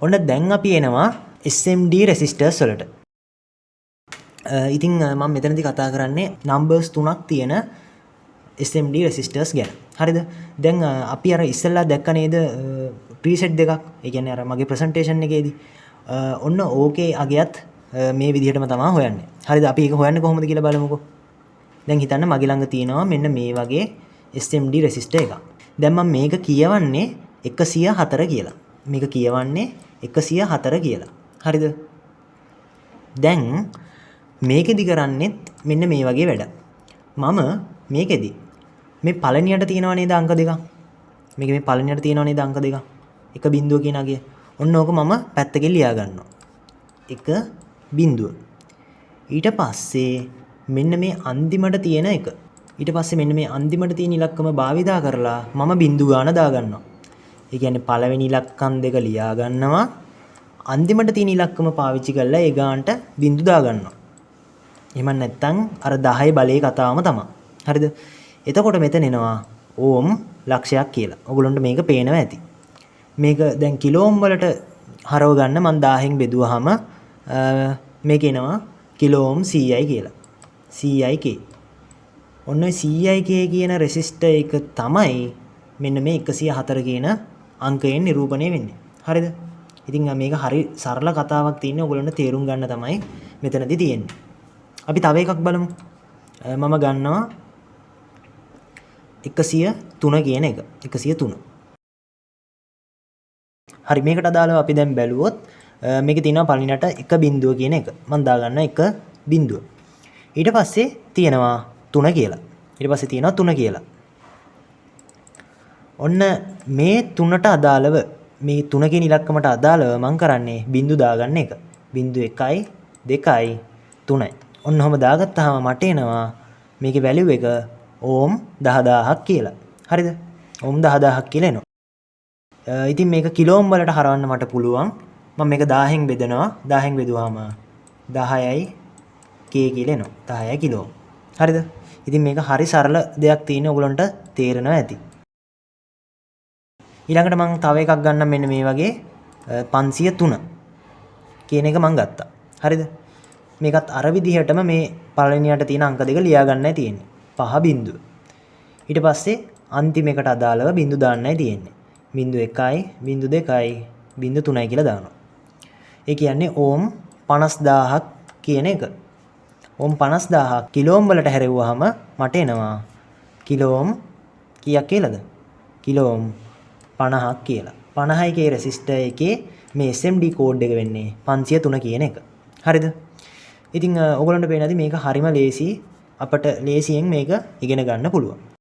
ඔන්න දැන් අපි එනවා SMD resistors වලට. ඉතින් මම මෙතනදී කතා කරන්නේ numbers 3ක් තියෙන SMD resistors ගැන. හරිද? දැන් අපි අර ඉස්සෙල්ලා දැක්ක නේද preset දෙකක්. ඒ කියන්නේ අර මගේ presentation එකේදී ඔන්න ඕකේ අගයත් මේ විදිහටම තමයි හොයන්නේ. හරිද? අපි ඒක හොයන්නේ කොහොමද කියලා බලමුකෝ. දැන් හිතන්න මගේ ළඟ තියෙනවා මෙන්න මේ වගේ SMD resistor එකක්. දැන් මම මේක කියවන්නේ 104 කියලා. මේක කියවන්නේ 104 කියලා. හරිද? දැන් මේකෙදි කරන්නේත් මෙන්න මේ වගේ වැඩ. මම මේකෙදි මේ පළණියට තියෙනව නේද අංක දෙකක්. මේකේ මේ පළණියට තියෙනව නේද අංක දෙකක්. එක බිඳුව කියන අගය. ඔන්න ඕක මම පැත්තකින් ලියා ගන්නවා. එක බිඳුව. ඊට පස්සේ මෙන්න මේ අන්තිමට තියෙන එක. ඊට පස්සේ මෙන්න මේ අන්තිමට තියෙන ඉලක්කම භාවිතා කරලා මම බිඳු ගාන දා ගන්නවා. ඒ කියන්නේ පළවෙනි ඉලක්කම් දෙක ලියා ගන්නවා. අන්තිමට තියෙන ඉලක්කම පාවිච්චි කරලා ඒ ගානට බිඳු දා ගන්නවා. එහෙම නැත්නම් අර 10 බලයේ කතාවම තමයි. හරිද? එතකොට මෙතන එනවා ඕම් ලක්ෂයක් කියලා. ඔයගොල්ලන්ට මේක පේනවා ඇති. මේක දැන් කිලෝ ඕම් වලට හරව ගන්න මම 1000න් බෙදුවාම මේක එනවා කිලෝ ඕම් 100යි කියලා. 100යි k. ඔන්න 100යි k කියන රෙසිස්ටර් එක තමයි මෙන්න මේ 104 කියන අංකයෙන් නිරූපණය වෙන්නේ. හරිද? ඉතින් මේක හරි සරල කතාවක් තියෙන්නේ ඔයගොල්ලන්ට තේරුම් ගන්න තමයි මෙතනදී තියෙන්නේ. අපි තව එකක් බලමු. මම ගන්නවා 103 කියන එක. 103. හරි මේකට අදාළව අපි දැන් බැලුවොත් මේකේ තියෙනවා පළවෙනිට 1 බිඳුව කියන එක. මම දා ගන්නවා 1 බිඳුව. ඊට පස්සේ තියෙනවා 3 කියලා. ඊට පස්සේ තියෙනවා 3 කියලා. ඔන්න මේ 3ට අදාළව මේ 3 කියන ඉලක්කමට අදාළව මම කරන්නේ බිඳු දාගන්න එක. බිඳු 1යි 2යි 3යි. ඔන්න ඔහම දාගත්තාම මට එනවා මේකේ වැලියු එක ඕම් 10000ක් කියලා. හරිද? ඕම් 10000ක් කියලා එනවා. ඉතින් මේක කිලෝ ඕම් වලට හරවන්න මට පුළුවන්. මම මේක 1000න් බෙදනවා. 1000න් බෙදුවාම 10යි k කියලා එනවා. 10යි කිලෝ ඕම්. හරිද? ඉතින් මේක හරි සරල දෙයක් තියෙන ඔයගලන්ට තේරෙනවා ඇති. ඊළඟට මම තව එකක් ගන්නම් මෙන්න මේ වගේ 503 කියන එක මම ගත්තා. හරිද? මේකත් අර විදිහටම මේ පළවෙනියට තියෙන අංක දෙක ලියා ගන්නයි තියෙන්නේ. 5 බිඳුව. ඊට පස්සේ අන්තිම එකට අදාළව බිඳු දාන්නයි තියෙන්නේ. බිඳු 1යි, බිඳු 2යි, බිඳු 3යි කියලා දානවා. ඒ කියන්නේ ඕම් 50000ක් කියන එක. ඕම් 50000ක් කිලෝ ඕම් වලට හැරෙව්වහම මට එනවා කිලෝ ඕම් කීයක් කියලාද? කිලෝ ඕම් 50ක් කියලා. 50යි කේ රෙසිස්ටර් එකේ මේ SMD කෝඩ් එක වෙන්නේ 503 කියන එක. හරිද? ඉතින් ඔයගොල්ලන්ට පේනවාද මේක හරිම ලේසි අපට ලේසියෙන් මේක ඉගෙන ගන්න පුළුවන්.